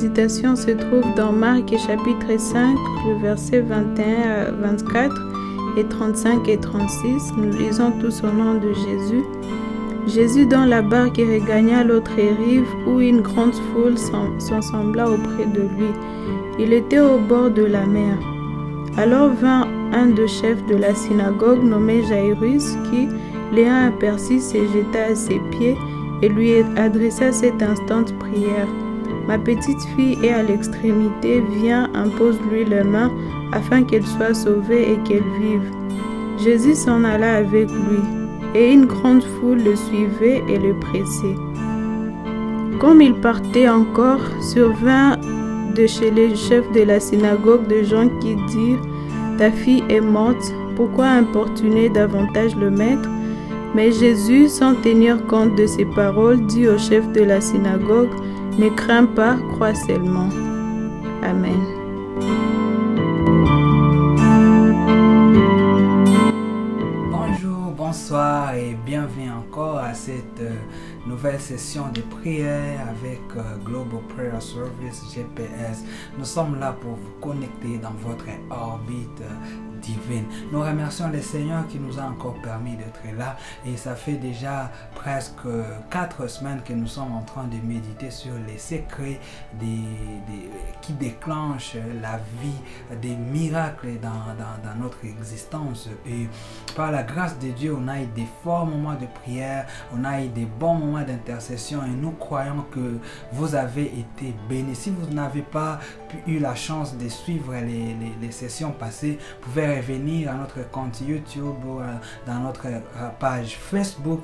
méditation se trouve dans Marc chapitre 5, le verset 21 à 24 et 35 et 36. Nous lisons tous au nom de Jésus. Jésus dans la barque regagna l'autre rive où une grande foule s'assembla auprès de lui. Il était au bord de la mer. Alors vint un des chefs de la synagogue nommé Jairus qui, l'ayant aperçu, se jeta à ses pieds et lui adressa cette instante prière. Ma petite fille est à l'extrémité, viens, impose-lui les mains afin qu'elle soit sauvée et qu'elle vive. Jésus s'en alla avec lui, et une grande foule le suivait et le pressait. Comme il partait encore, survint de chez les chefs de la synagogue des gens qui dirent « Ta fille est morte, pourquoi importuner davantage le maître ?» Mais Jésus, sans tenir compte de ces paroles, dit au chef de la synagogue « Ne crains pas, crois seulement. » Amen. Bonjour, bonsoir et bienvenue encore à cette nouvelle session de prière avec Global Prayer Service GPS. Nous sommes là pour vous connecter dans votre orbite divine. Nous remercions le Seigneur qui nous a encore permis d'être là et ça fait déjà presque 4 semaines que nous sommes en train de méditer sur les secrets qui déclenchent la vie, des miracles dans notre existence. Et par la grâce de Dieu, on a eu des forts moments de prière, on a eu des bons moments d'intercession et nous croyons que vous avez été bénis. Si vous n'avez pas eu la chance de suivre les sessions passées, vous pouvez revenir à notre compte YouTube ou dans notre page Facebook.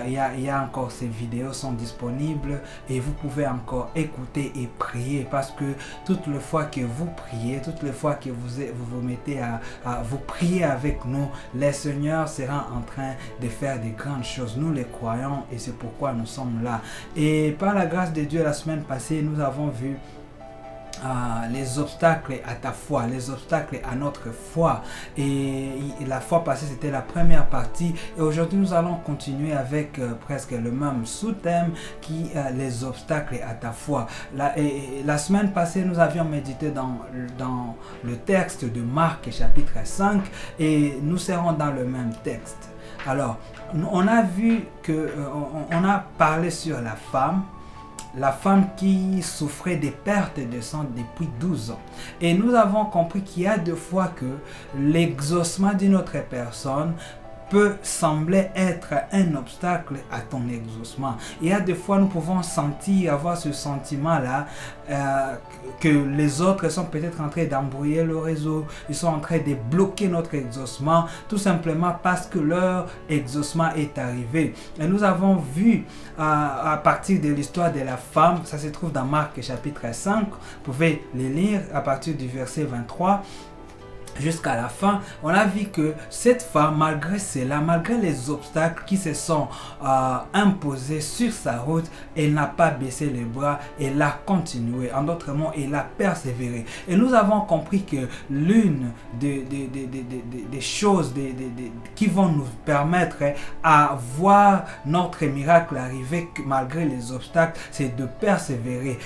Il y a encore ces vidéos sont disponibles et vous pouvez encore écouter et prier parce que toutes les fois que vous priez, toutes les fois que vous mettez à vous prier avec nous, le Seigneur sera en train de faire des grandes choses. Nous les croyons et c'est pourquoi nous sommes là. Et par la grâce de Dieu, la semaine passée, nous avons vu les obstacles à ta foi, les obstacles à notre foi. Et la fois passée, c'était la première partie. Et aujourd'hui, nous allons continuer avec presque le même sous-thème qui les obstacles à ta foi. La semaine passée, nous avions médité dans le texte de Marc, chapitre 5, et nous serons dans le même texte. Alors, on a vu que on a parlé sur la femme qui souffrait des pertes de sang depuis 12 ans. Et nous avons compris qu'il y a des fois que l'exaucement d'une autre personne peut sembler être un obstacle à ton exaucement. Il y a des fois nous pouvons avoir ce sentiment-là que les autres sont peut-être en train d'embrouiller le réseau, ils sont en train de bloquer notre exaucement, tout simplement parce que leur exaucement est arrivé. Et nous avons vu à partir de l'histoire de la femme, ça se trouve dans Marc chapitre 5, vous pouvez les lire à partir du verset 23. Jusqu'à la fin, on a vu que cette femme, malgré cela, malgré les obstacles qui se sont imposés sur sa route, elle n'a pas baissé les bras, elle a continué. En d'autres mots, elle a persévéré. Et nous avons compris que l'une des choses qui vont nous permettre à voir notre miracle arriver malgré les obstacles, c'est de persévérer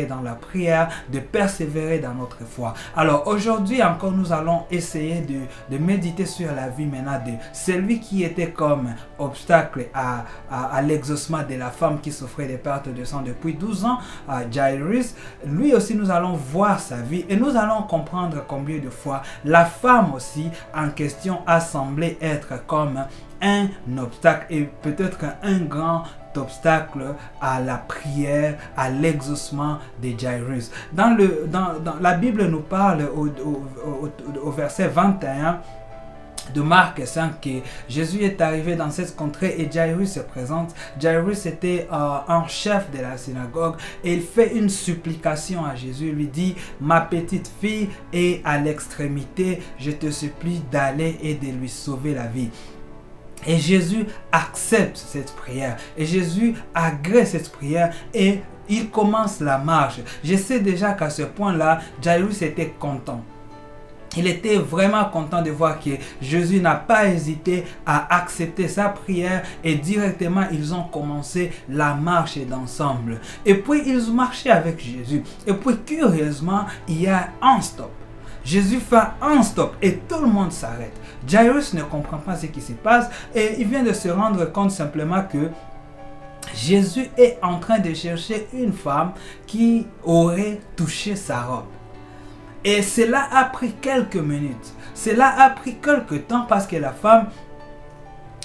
dans la prière, de persévérer dans notre foi. Alors aujourd'hui, nous allons essayer de méditer sur la vie maintenant de celui qui était comme obstacle à l'exaucement de la femme qui souffrait des pertes de sang depuis 12 ans, Jairus. Lui aussi, nous allons voir sa vie et nous allons comprendre combien de fois la femme aussi en question a semblé être comme un obstacle et peut-être un grand obstacle à la prière, à l'exaucement de Jairus. Dans la Bible nous parle au verset 21 de Marc 5 que Jésus est arrivé dans cette contrée et Jairus se présente. Jairus était un chef de la synagogue et il fait une supplication à Jésus. Il lui dit: ma petite fille est à l'extrémité, je te supplie d'aller et de lui sauver la vie. Et Jésus accepte cette prière. Et Jésus agrée cette prière et il commence la marche. Je sais déjà qu'à ce point-là, Jairus était content. Il était vraiment content de voir que Jésus n'a pas hésité à accepter sa prière et directement ils ont commencé la marche d'ensemble. Et puis ils marchaient avec Jésus. Et puis curieusement, il y a un stop. Jésus fait un stop et tout le monde s'arrête. Jairus ne comprend pas ce qui se passe et il vient de se rendre compte simplement que Jésus est en train de chercher une femme qui aurait touché sa robe. Et cela a pris quelques minutes. Cela a pris quelques temps parce que la femme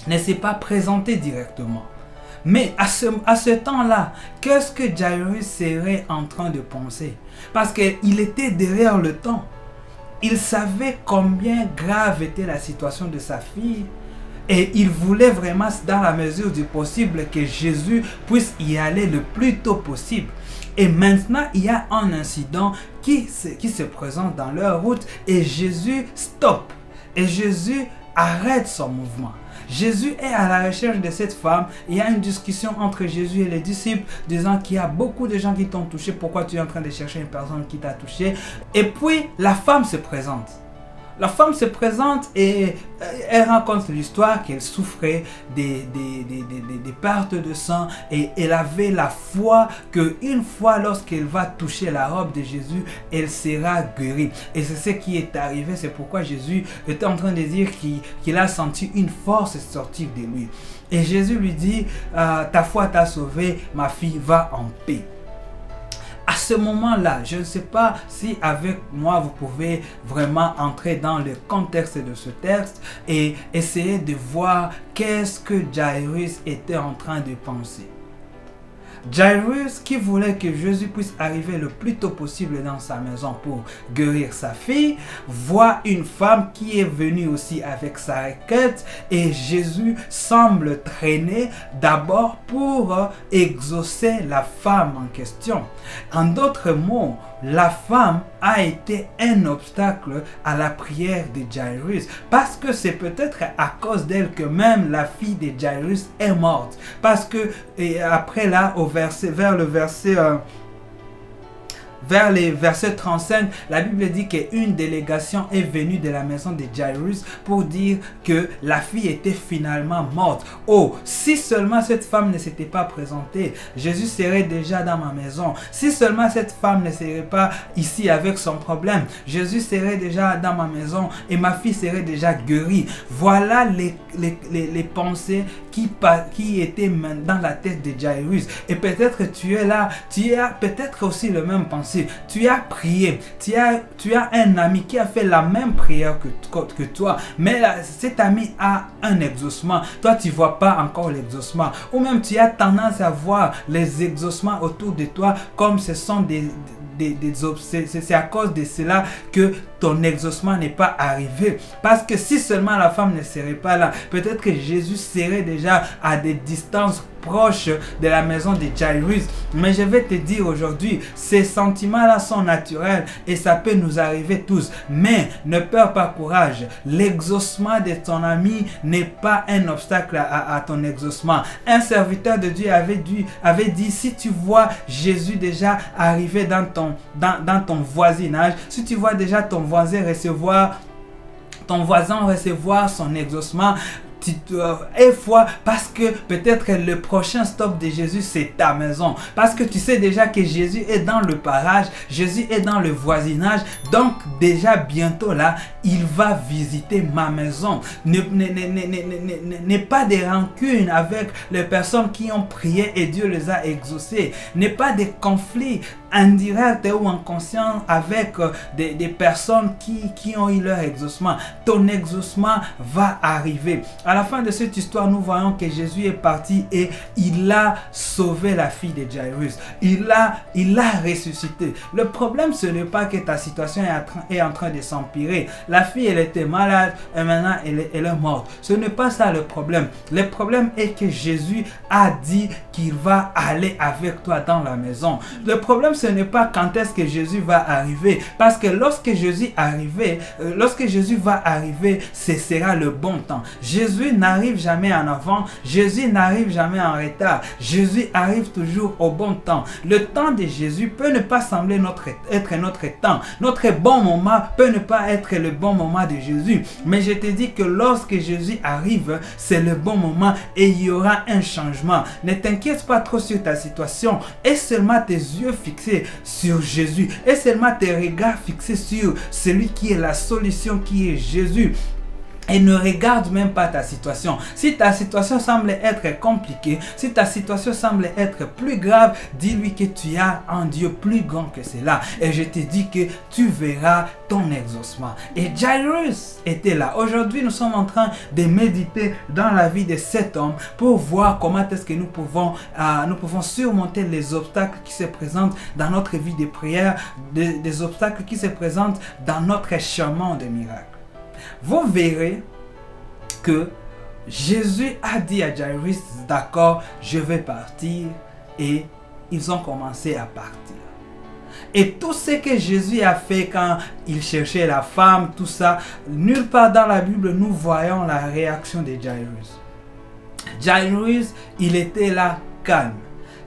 ne s'est pas présentée directement. Mais à ce temps-là, qu'est-ce que Jairus serait en train de penser? Parce qu'il était derrière le temps. Il savait combien grave était la situation de sa fille. Et il voulait vraiment, dans la mesure du possible, que Jésus puisse y aller le plus tôt possible. Et maintenant, il y a un incident qui se présente dans leur route et Jésus stoppe. Et Jésus arrête son mouvement. Jésus est à la recherche de cette femme. Il y a une discussion entre Jésus et les disciples disant qu'il y a beaucoup de gens qui t'ont touché. Pourquoi tu es en train de chercher une personne qui t'a touché? Et puis, la femme se présente. La femme se présente et elle raconte l'histoire qu'elle souffrait des pertes de sang et elle avait la foi qu'une fois lorsqu'elle va toucher la robe de Jésus, elle sera guérie. Et c'est ce qui est arrivé, c'est pourquoi Jésus était en train de dire qu'il a senti une force sortir de lui. Et Jésus lui dit, ta foi t'a sauvé, ma fille, va en paix. À ce moment-là, je ne sais pas si avec moi vous pouvez vraiment entrer dans le contexte de ce texte et essayer de voir qu'est-ce que Jairus était en train de penser. Jairus, qui voulait que Jésus puisse arriver le plus tôt possible dans sa maison pour guérir sa fille, voit une femme qui est venue aussi avec sa requête et Jésus semble traîner d'abord pour exaucer la femme en question. En d'autres mots, la femme a été un obstacle à la prière de Jairus parce que c'est peut-être à cause d'elle que même la fille de Jairus est morte. Parce que et après là, vers les versets 35, la Bible dit qu'une délégation est venue de la maison de Jairus pour dire que la fille était finalement morte. Oh, si seulement cette femme ne s'était pas présentée, Jésus serait déjà dans ma maison. Si seulement cette femme ne serait pas ici avec son problème, Jésus serait déjà dans ma maison et ma fille serait déjà guérie. Voilà les pensées qui étaient dans la tête de Jairus. Et peut-être tu es là, tu as peut-être aussi le même pensée. Tu as prié, tu as un ami qui a fait la même prière que toi, mais cet ami a un exaucement. Toi, tu ne vois pas encore l'exaucement. Ou même tu as tendance à voir les exaucements autour de toi comme ce sont c'est à cause de cela que ton exaucement n'est pas arrivé. Parce que si seulement la femme ne serait pas là, peut-être que Jésus serait déjà à des distances proches de la maison de Jairus. Mais je vais te dire aujourd'hui, ces sentiments-là sont naturels et ça peut nous arriver tous. Mais ne perds pas courage. L'exaucement de ton ami n'est pas un obstacle à ton exaucement. Un serviteur de Dieu avait dit, si tu vois Jésus déjà arriver dans ton voisinage, si tu vois déjà ton voisin recevoir son exaucement, et foi, parce que peut-être le prochain stop de Jésus c'est ta maison, parce que tu sais déjà que Jésus est dans le parage, Jésus est dans le voisinage, donc déjà bientôt là il va visiter ma maison. N'aie pas de rancune avec les personnes qui ont prié et Dieu les a exaucés. N'aie pas de conflits indirects ou inconscients avec des personnes qui ont eu leur exaucement. Ton exaucement va arriver. À la fin de cette histoire, nous voyons que Jésus est parti et il a sauvé la fille de Jairus. Il l'a ressuscité. Le problème, ce n'est pas que ta situation est en train de s'empirer. La fille, elle était malade et maintenant elle est morte. Ce n'est pas ça le problème. Le problème est que Jésus a dit qu'il va aller avec toi dans la maison. Le problème, ce ce n'est pas quand est-ce que Jésus va arriver. Parce que lorsque Jésus va arriver, ce sera le bon temps. Jésus n'arrive jamais en avant. Jésus n'arrive jamais en retard. Jésus arrive toujours au bon temps. Le temps de Jésus peut ne pas sembler être notre temps. Notre bon moment peut ne pas être le bon moment de Jésus. Mais je te dis que lorsque Jésus arrive, c'est le bon moment et il y aura un changement. Ne t'inquiète pas trop sur ta situation. Aie seulement tes yeux fixés sur Jésus. Aie seulement tes regards fixés sur celui qui est la solution, qui est Jésus. Et ne regarde même pas ta situation. Si ta situation semble être compliquée, si ta situation semble être plus grave, dis-lui que tu as un Dieu plus grand que cela. Et je te dis que tu verras ton exaucement. Et Jairus était là. Aujourd'hui, nous sommes en train de méditer dans la vie de cet homme pour voir comment est-ce que nous pouvons surmonter les obstacles qui se présentent dans notre vie de prière, des obstacles qui se présentent dans notre chemin de miracle. Vous verrez que Jésus a dit à Jairus, d'accord, je vais partir, et ils ont commencé à partir. Et tout ce que Jésus a fait quand il cherchait la femme, tout ça, nulle part dans la Bible nous voyons la réaction de Jairus. Jairus, il était là calme.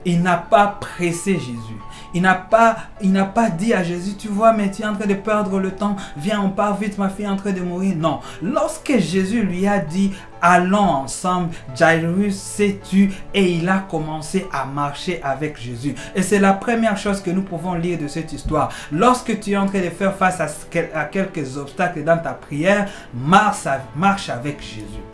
Il n'a pas pressé Jésus. Il n'a pas dit à Jésus, tu vois, mais tu es en train de perdre le temps, viens, on part vite, ma fille est en train de mourir. Non. Lorsque Jésus lui a dit, allons ensemble, Jairus s'est tu et il a commencé à marcher avec Jésus. Et c'est la première chose que nous pouvons lire de cette histoire. Lorsque tu es en train de faire face à quelques obstacles dans ta prière, marche avec Jésus.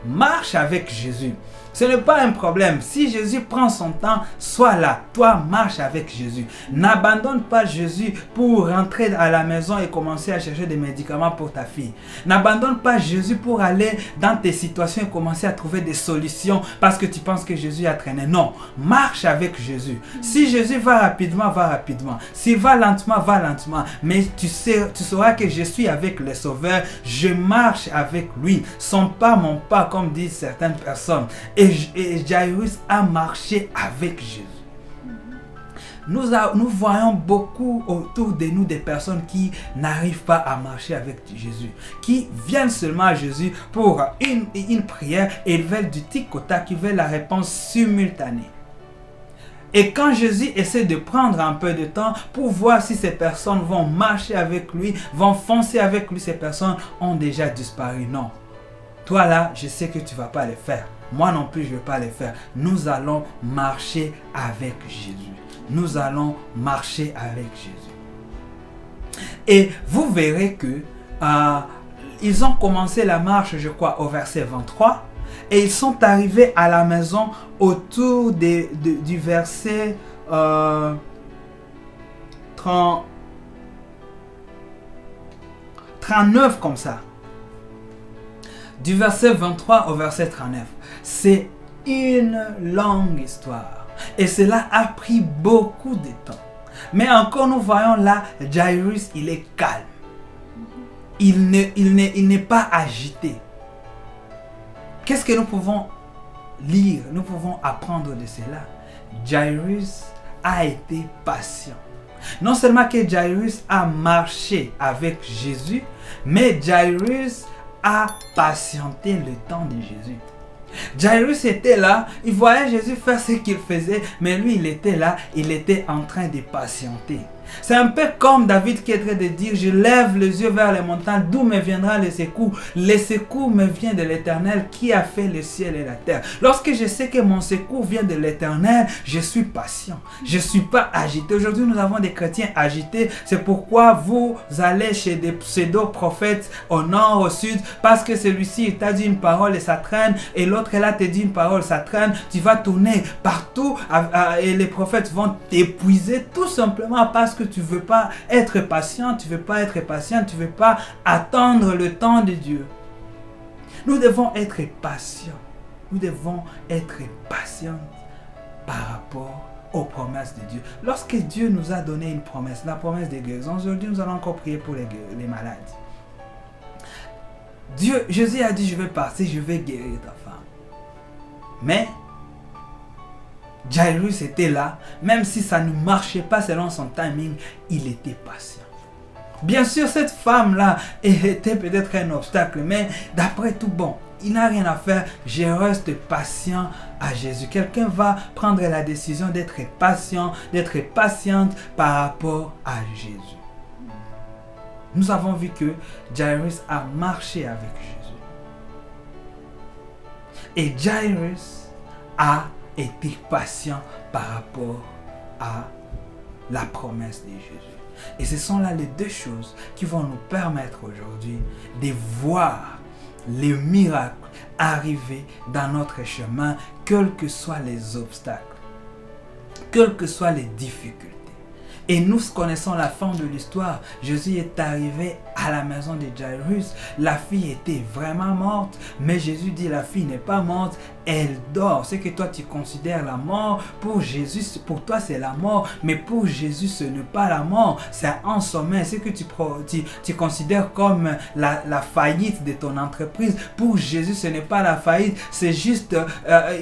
Marche avec Jésus. Ce n'est pas un problème. Si Jésus prend son temps, sois là. Toi, marche avec Jésus. N'abandonne pas Jésus pour rentrer à la maison et commencer à chercher des médicaments pour ta fille. N'abandonne pas Jésus pour aller dans tes situations et commencer à trouver des solutions parce que tu penses que Jésus a traîné. Non, marche avec Jésus. Si Jésus va rapidement, va rapidement. S'il va lentement, va lentement. Mais tu sauras que je suis avec le Sauveur. Je marche avec lui. Son pas, mon pas, comme disent certaines personnes. Et Jairus a marché avec Jésus. Nous voyons beaucoup autour de nous des personnes qui n'arrivent pas à marcher avec Jésus, qui viennent seulement à Jésus pour une prière et ils veulent du tic au tac, ils veulent la réponse simultanée. Et quand Jésus essaie de prendre un peu de temps pour voir si ces personnes vont marcher avec lui, vont foncer avec lui, ces personnes ont déjà disparu. Non. Toi là, je sais que tu ne vas pas le faire. Moi non plus, je ne vais pas le faire. Nous allons marcher avec Jésus. Nous allons marcher avec Jésus. Et vous verrez que ils ont commencé la marche, je crois, au verset 23. Et ils sont arrivés à la maison autour du verset 39 comme ça. Du verset 23 au verset 39. C'est une longue histoire. Et cela a pris beaucoup de temps. Mais encore nous voyons là, Jairus, il est calme. Il n'est pas agité. Qu'est-ce que nous pouvons lire? Nous pouvons apprendre de cela. Jairus a été patient. Non seulement que Jairus a marché avec Jésus, mais Jairus a patienté le temps de Jésus. Jairus était là, il voyait Jésus faire ce qu'il faisait, mais lui il était là, il était en train de patienter. C'est un peu comme David qui est en train de dire, je lève les yeux vers les montagnes, d'où me viendra le secours? Le secours me vient de l'Éternel qui a fait le ciel et la terre. Lorsque je sais que mon secours vient de l'Éternel, je suis patient. Je ne suis pas agité. Aujourd'hui, nous avons des chrétiens agités. C'est pourquoi vous allez chez des pseudo-prophètes au nord, au sud, parce que celui-ci, il t'a dit une parole et ça traîne, et l'autre là te dit une parole, ça traîne. Tu vas tourner partout et les prophètes vont t'épuiser tout simplement parce que tu ne veux pas être patient, tu ne veux pas être patient, tu ne veux pas attendre le temps de Dieu. Nous devons être patients. Nous devons être patients par rapport aux promesses de Dieu. Lorsque Dieu nous a donné une promesse, la promesse de guérison, aujourd'hui nous allons encore prier pour les malades. Jésus a dit, je vais partir, je vais guérir ta femme. Mais Jairus était là, même si ça ne marchait pas selon son timing, il était patient. Bien sûr, cette femme-là était peut-être un obstacle, mais d'après tout, bon, il n'a rien à faire, je reste patient à Jésus. Quelqu'un va prendre la décision d'être patient, d'être patiente par rapport à Jésus. Nous avons vu que Jairus a marché avec Jésus. Et Jairus a été patient par rapport à la promesse de Jésus. Et ce sont là les deux choses qui vont nous permettre aujourd'hui de voir les miracles arriver dans notre chemin, quels que soient les obstacles, quelles que soient les difficultés. Et nous connaissons la fin de l'histoire. Jésus est arrivé à la maison de Jairus. La fille était vraiment morte. Mais Jésus dit, la fille n'est pas morte, elle dort. Ce que toi tu considères la mort, pour Jésus, pour toi c'est la mort. Mais pour Jésus ce n'est pas la mort, c'est un sommeil. Ce que tu considères comme la faillite de ton entreprise, pour Jésus ce n'est pas la faillite. C'est juste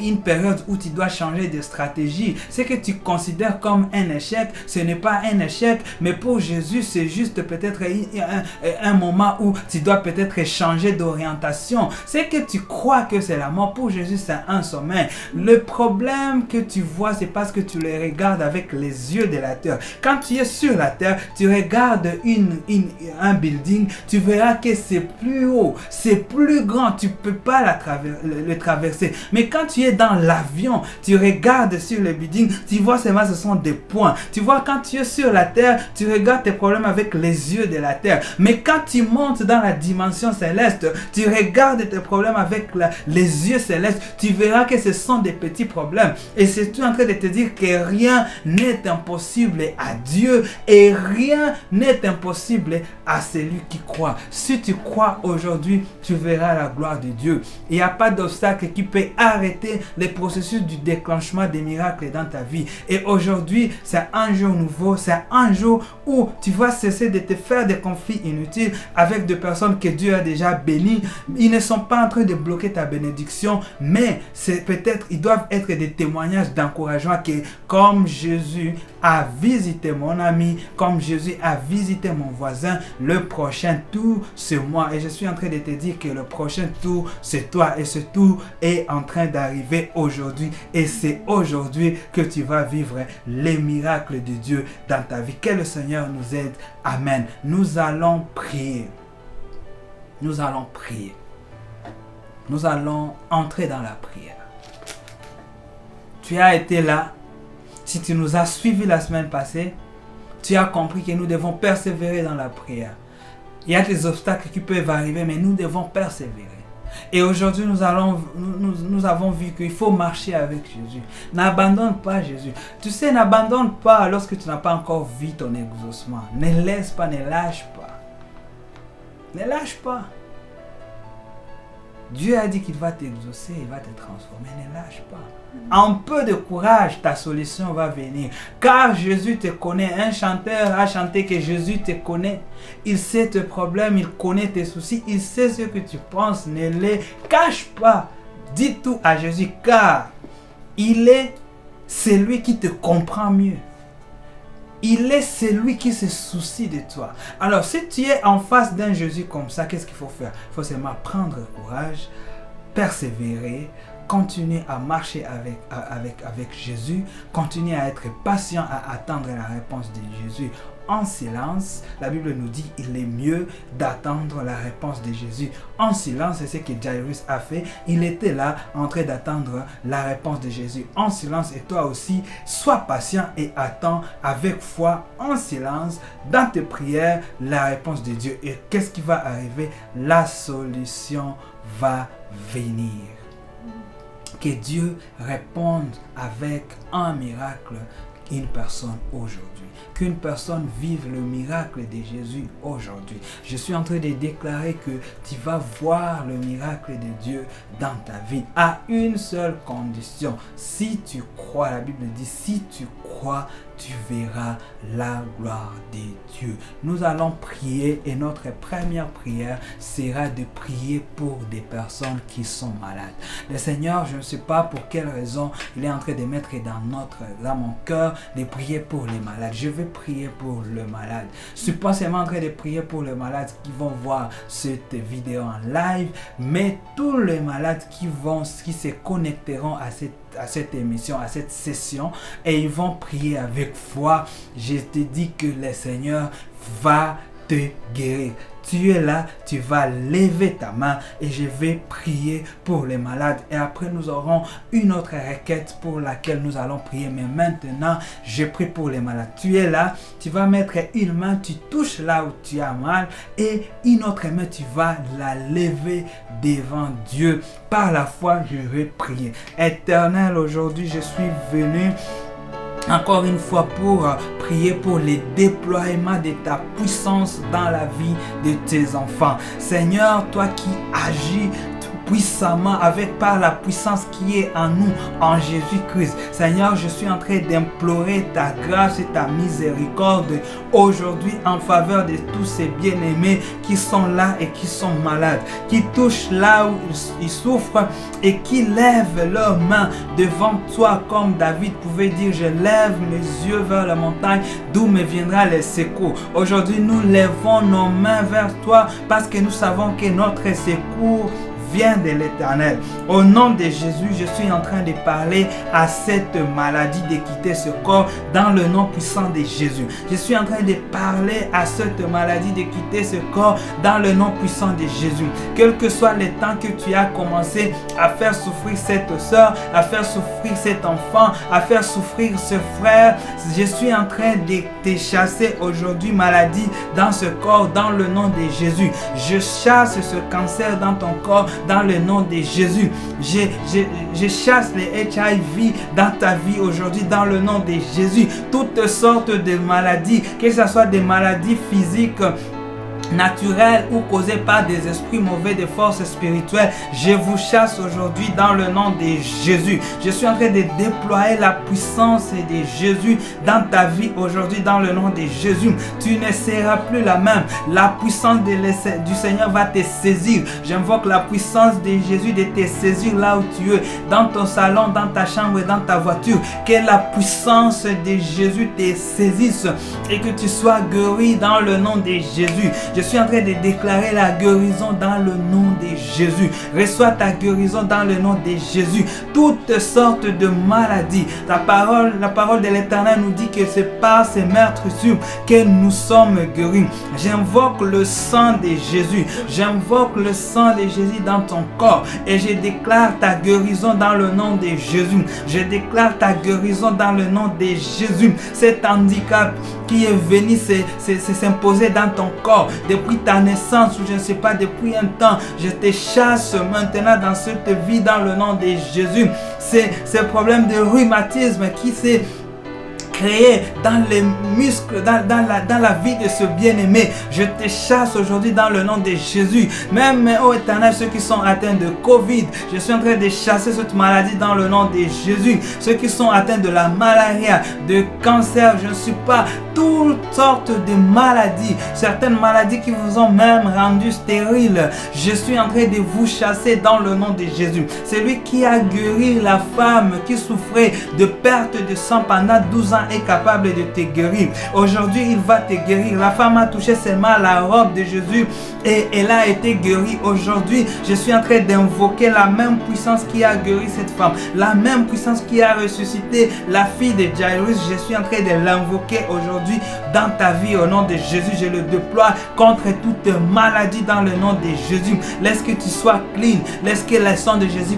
une période où tu dois changer de stratégie. Ce que tu considères comme un échec, ce n'est pas un échec, mais pour Jésus c'est juste peut-être un moment où tu dois peut-être changer d'orientation. C'est que tu crois que c'est la mort, pour Jésus c'est un sommeil. Le problème que tu vois, c'est parce que tu les regardes avec les yeux de la terre. Quand tu es sur la terre, tu regardes un building, tu verras que c'est plus haut, c'est plus grand, tu ne peux pas le traverser. Mais quand tu es dans l'avion, tu regardes sur le building, tu vois seulement ce sont des points. Tu vois, quand tu es sur la terre, tu regardes tes problèmes avec les yeux de la terre. Mais quand tu montes dans la dimension céleste, tu regardes tes problèmes avec les yeux célestes, tu verras que ce sont des petits problèmes. Et c'est tout en train de te dire que rien n'est impossible à Dieu et rien n'est impossible à celui qui croit. Si tu crois aujourd'hui, tu verras la gloire de Dieu. Il n'y a pas d'obstacle qui peut arrêter le processus du déclenchement des miracles dans ta vie. Et aujourd'hui, c'est un jour nouveau, c'est un jour où tu vas cesser de te faire des conflits inutiles avec des personnes que Dieu a déjà bénies. Ils ne sont pas en train de bloquer ta bénédiction, mais c'est peut-être, ils doivent être des témoignages d'encouragement que comme Jésus a visité mon ami, comme Jésus a visité mon voisin, le prochain tour c'est moi. Et je suis en train de te dire que le prochain tour c'est toi, et ce tour est en train d'arriver aujourd'hui, et c'est aujourd'hui que tu vas vivre les miracles de Dieu dans ta vie. Que le Seigneur nous aide. Amen. Nous allons prier. Nous allons prier. Nous allons entrer dans la prière. Tu as été là. Si tu nous as suivis la semaine passée, tu as compris que nous devons persévérer dans la prière. Il y a des obstacles qui peuvent arriver, mais nous devons persévérer. Et aujourd'hui, nous avons vu qu'il faut marcher avec Jésus. N'abandonne pas Jésus. Tu sais, n'abandonne pas lorsque tu n'as pas encore vu ton exaucement. Ne laisse pas, ne lâche pas. Ne lâche pas. Dieu a dit qu'il va t'exaucer, il va te transformer. Ne lâche pas. En peu de courage, ta solution va venir. Car Jésus te connaît. Un chanteur a chanté que Jésus te connaît. Il sait tes problèmes, il connaît tes soucis, il sait ce que tu penses. Ne les cache pas. Dis tout à Jésus, car il est celui qui te comprend mieux. Il est celui qui se soucie de toi. Alors, si tu es en face d'un Jésus comme ça, qu'est-ce qu'il faut faire? Il faut seulement prendre courage, persévérer, continuer à marcher avec Jésus, continuer à être patient, à attendre la réponse de Jésus en silence. La Bible nous dit qu'il est mieux d'attendre la réponse de Jésus en silence. C'est ce que Jairus a fait. Il était là en train d'attendre la réponse de Jésus en silence. Et toi aussi, sois patient et attends avec foi en silence dans tes prières la réponse de Dieu. Et qu'est-ce qui va arriver? La solution va venir. Que Dieu réponde avec un miracle une personne aujourd'hui. Qu'une personne vive le miracle de Jésus aujourd'hui. Je suis en train de déclarer que tu vas voir le miracle de Dieu dans ta vie à une seule condition. Si tu crois, la Bible dit, si tu crois, tu verras la gloire de Dieu. Nous allons prier et notre première prière sera de prier pour des personnes qui sont malades. Le Seigneur, je ne sais pas pour quelle raison, il est en train de mettre dans mon cœur de prier pour les malades. Je vais prier pour le malade. Je ne suis pas seulement en train de prier pour les malades qui vont voir cette vidéo en live, mais tous les malades qui se connecteront à cette émission, à cette session, et ils vont prier avec foi. Je te dis que le Seigneur va te guérir. Tu es là, tu vas lever ta main et je vais prier pour les malades. Et après, nous aurons une autre requête pour laquelle nous allons prier. Mais maintenant, je prie pour les malades. Tu es là, tu vas mettre une main, tu touches là où tu as mal et une autre main, tu vas la lever devant Dieu. Par la foi, je vais prier. Éternel, aujourd'hui, je suis venu encore une fois pour prier pour le déploiement de ta puissance dans la vie de tes enfants. Seigneur, toi qui agis puissamment par la puissance qui est en nous, en Jésus-Christ. Seigneur, je suis en train d'implorer ta grâce et ta miséricorde aujourd'hui en faveur de tous ces bien-aimés qui sont là et qui sont malades, qui touchent là où ils souffrent et qui lèvent leurs mains devant toi comme David pouvait dire, je lève mes yeux vers la montagne d'où me viendra le secours. Aujourd'hui, nous lèvons nos mains vers toi parce que nous savons que notre secours vient de l'Éternel. Au nom de Jésus, je suis en train de parler à cette maladie de quitter ce corps dans le nom puissant de Jésus. Je suis en train de parler à cette maladie de quitter ce corps dans le nom puissant de Jésus. Quel que soit le temps que tu as commencé à faire souffrir cette soeur, à faire souffrir cet enfant, à faire souffrir ce frère, je suis en train de te chasser aujourd'hui maladie dans ce corps dans le nom de Jésus. Je chasse ce cancer dans ton corps dans le nom de Jésus. Je chasse les HIV dans ta vie aujourd'hui dans le nom de Jésus. Toutes sortes de maladies, que ce soit des maladies physiques, naturelles ou causées par des esprits mauvais, des forces spirituelles, je vous chasse aujourd'hui dans le nom de Jésus. Je suis en train de déployer la puissance de Jésus dans ta vie aujourd'hui dans le nom de Jésus. Tu ne seras plus la même. La puissance du Seigneur va te saisir. J'invoque la puissance de Jésus de te saisir là où tu es, dans ton salon, dans ta chambre, dans ta voiture. Que la puissance de Jésus te saisisse et que tu sois guéri dans le nom de Jésus. Je suis en train de déclarer la guérison dans le nom de Jésus. Reçois ta guérison dans le nom de Jésus. Toutes sortes de maladies. La parole de l'Éternel nous dit que c'est par ces meurtrissures que nous sommes guéris. J'invoque le sang de Jésus. J'invoque le sang de Jésus dans ton corps. Et je déclare ta guérison dans le nom de Jésus. Je déclare ta guérison dans le nom de Jésus. Cet handicap qui est venu s'imposer dans ton corps depuis ta naissance ou je ne sais pas depuis un temps, je te chasse maintenant dans cette vie dans le nom de Jésus. C'est ce problème de rhumatisme qui s'est créé dans les muscles, dans la vie de ce bien-aimé. Je te chasse aujourd'hui dans le nom de Jésus. Même, ô Éternel, ceux qui sont atteints de Covid, je suis en train de chasser cette maladie dans le nom de Jésus. Ceux qui sont atteints de la malaria, de cancer, je ne suis pas, toutes sortes de maladies, certaines maladies qui vous ont même rendu stérile. Je suis en train de vous chasser dans le nom de Jésus. C'est lui qui a guéri la femme qui souffrait de perte de sang pendant 12 ans est capable de te guérir. Aujourd'hui, il va te guérir. La femme a touché seulement la robe de Jésus et elle a été guérie. Aujourd'hui, je suis en train d'invoquer la même puissance qui a guéri cette femme, la même puissance qui a ressuscité la fille de Jairus. Je suis en train de l'invoquer aujourd'hui dans ta vie au nom de Jésus. Je le déploie contre toute maladie dans le nom de Jésus. Laisse que tu sois clean. Laisse que le sang de Jésus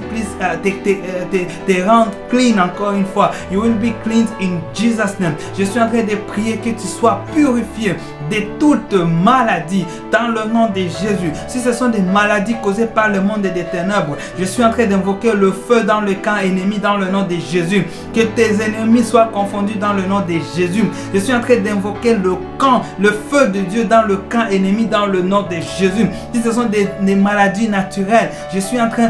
te rende clean encore une fois. You will be cleansed in Jesus' name. Je suis en train de prier que tu sois purifié de toute maladie dans le nom de Jésus. Si ce sont des maladies causées par le monde des ténèbres, je suis en train d'invoquer le feu dans le camp ennemi dans le nom de Jésus. Que tes ennemis soient confondus dans le nom de Jésus. Je suis en train d'invoquer le feu de Dieu dans le camp ennemi dans le nom de Jésus. Si ce sont des maladies naturelles, je suis en train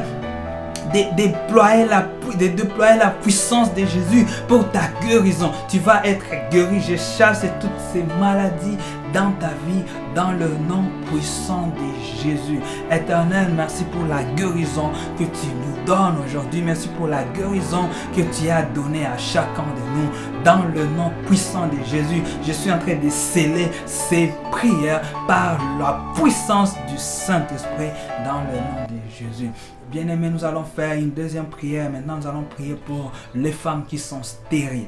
déployer la puissance de Jésus pour ta guérison. Tu vas être guéri. Je chasse toutes ces maladies dans ta vie, dans le nom puissant de Jésus. Éternel, merci pour la guérison que tu nous donnes aujourd'hui. Merci pour la guérison que tu as donnée à chacun de nous, dans le nom puissant de Jésus. Je suis en train de sceller ces prières par la puissance du Saint-Esprit, dans le nom de Jésus. Bien-aimés, nous allons faire une deuxième prière. Maintenant, nous allons prier pour les femmes qui sont stériles.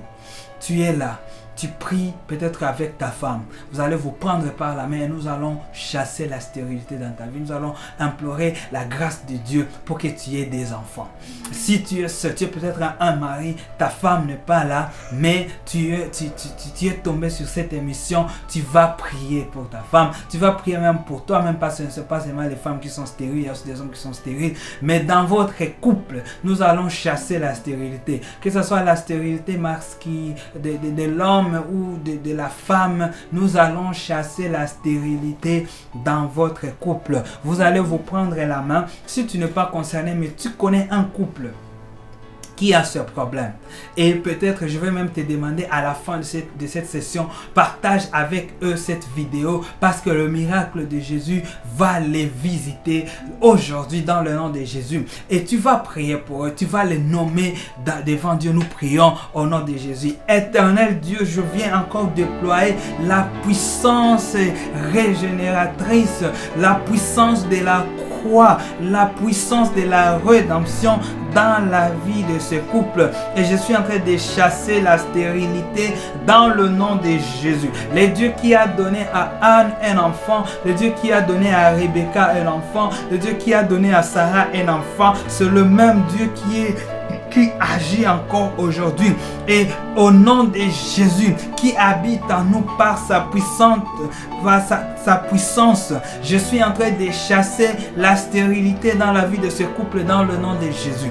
Tu es là. Tu pries peut-être avec ta femme. Vous allez vous prendre par la main et nous allons chasser la stérilité dans ta vie. Nous allons implorer la grâce de Dieu pour que tu aies des enfants. Si tu es seul, tu es peut-être un mari, ta femme n'est pas là, mais tu es tombé sur cette émission, tu vas prier pour ta femme. Tu vas prier même pour toi, même parce que ce n'est pas seulement les femmes qui sont stériles, il y a aussi des hommes qui sont stériles. Mais dans votre couple, nous allons chasser la stérilité. Que ce soit la stérilité masculine de l'homme ou de la femme, nous allons chasser la stérilité dans votre couple. Vous allez vous prendre la main. Si tu n'es pas concerné, mais tu connais un couple qui a ce problème, et peut-être je vais même te demander à la fin de cette session, partage avec eux cette vidéo, parce que le miracle de Jésus va les visiter aujourd'hui dans le nom de Jésus, et tu vas prier pour eux, tu vas les nommer devant Dieu. Nous prions au nom de Jésus. Éternel Dieu, je viens encore déployer la puissance régénératrice, la puissance de la croix, la puissance de la rédemption dans la vie de ce couple, et je suis en train de chasser la stérilité dans le nom de Jésus. Le Dieu qui a donné à Anne un enfant, le Dieu qui a donné à Rebecca un enfant, le Dieu qui a donné à Sarah un enfant, c'est le même Dieu qui agit encore aujourd'hui, et au nom de Jésus qui habite en nous par sa puissance, je suis en train de chasser la stérilité dans la vie de ce couple dans le nom de Jésus.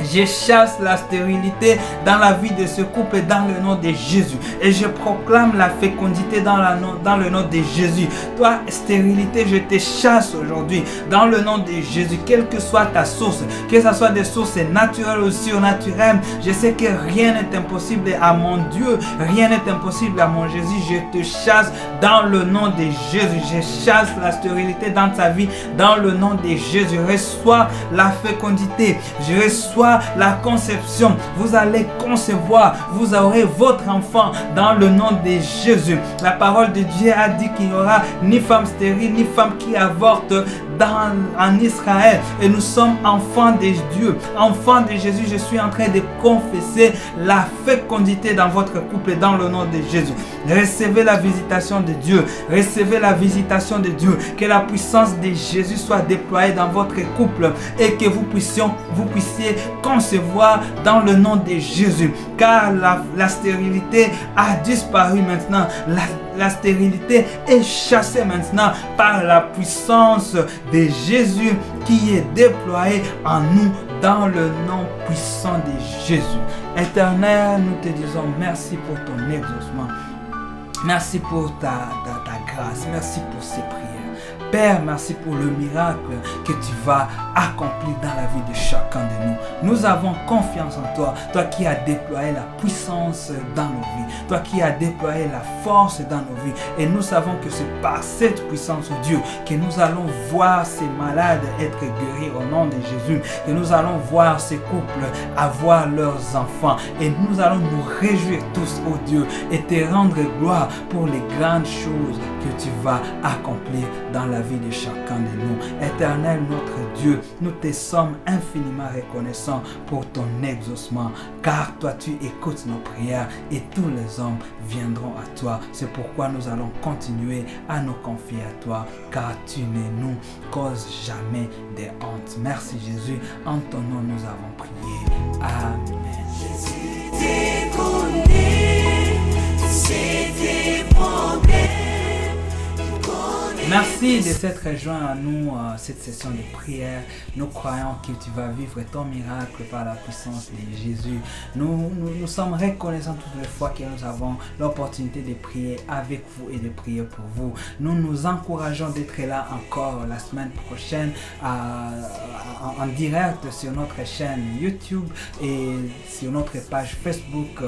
Je chasse la stérilité dans la vie de ce couple dans le nom de Jésus. Et je proclame la fécondité dans le nom de Jésus. Toi, stérilité, je te chasse aujourd'hui dans le nom de Jésus. Quelle que soit ta source, que ce soit des sources naturelles ou surnaturelles, je sais que rien n'est impossible à mon Dieu. Rien n'est impossible à mon Jésus. Je te chasse dans le nom de Jésus. Je chasse la stérilité dans ta vie dans le nom de Jésus. Reçois la fécondité. Je reçois la conception. Vous allez concevoir, vous aurez votre enfant dans le nom de Jésus. La parole de Dieu a dit qu'il n'y aura ni femme stérile ni femme qui avorte en Israël, et nous sommes enfants de Dieu, enfants de Jésus. Je suis en train de confesser la fécondité dans votre couple dans le nom de Jésus. Recevez la visitation de Dieu, recevez la visitation de Dieu, que la puissance de Jésus soit déployée dans votre couple et que vous puissiez concevoir dans le nom de Jésus, car la stérilité a disparu maintenant. La stérilité est chassée maintenant par la puissance de Jésus qui est déployée en nous dans le nom puissant de Jésus. Éternel, nous te disons merci pour ton exaucement. Merci pour ta grâce. Merci pour ces prières. Père, merci pour le miracle que tu vas accomplir dans la vie de chacun de nous. Nous avons confiance en toi, toi qui as déployé la puissance dans nos vies, toi qui as déployé la force dans nos vies. Et nous savons que c'est par cette puissance, Dieu, que nous allons voir ces malades être guéris au nom de Jésus, que nous allons voir ces couples avoir leurs enfants. Et nous allons nous réjouir tous, oh Dieu, et te rendre gloire pour les grandes choses que tu vas accomplir dans la vie de chacun de nous. Éternel notre Dieu, nous te sommes infiniment reconnaissants pour ton exaucement, car toi tu écoutes nos prières et tous les hommes viendront à toi. C'est pourquoi nous allons continuer à nous confier à toi, car tu ne nous causes jamais de honte. Merci Jésus, en ton nom nous avons prié. Amen. Jésus te connaît, c'est tes problèmes, il connaît Merci de s'être rejoint à nous cette session de prière. Nous croyons que tu vas vivre ton miracle par la puissance de Jésus. Nous sommes reconnaissants toutes les fois que nous avons l'opportunité de prier avec vous et de prier pour vous. Nous nous encourageons d'être là encore la semaine prochaine en direct sur notre chaîne YouTube et sur notre page Facebook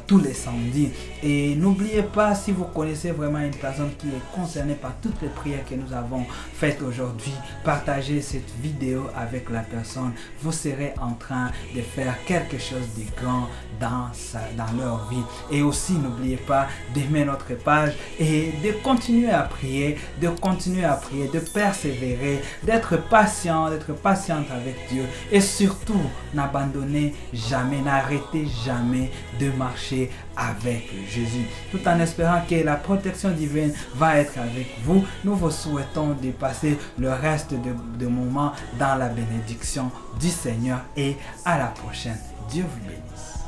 tous les samedis. Et n'oubliez pas, si vous connaissez vraiment une personne qui est concernée par toutes les prières que nous avons faites aujourd'hui, partagez cette vidéo avec la personne. Vous serez en train de faire quelque chose de grand dans leur vie. Et aussi, n'oubliez pas d'aimer notre page et de continuer à prier, de persévérer, d'être patient, d'être patiente avec Dieu. Et surtout, n'abandonnez jamais, n'arrêtez jamais de marcher avec Jésus. Tout en espérant que la protection divine va être avec vous, nous vous souhaitons de passer le reste de moments dans la bénédiction du Seigneur et à la prochaine. Dieu vous bénisse.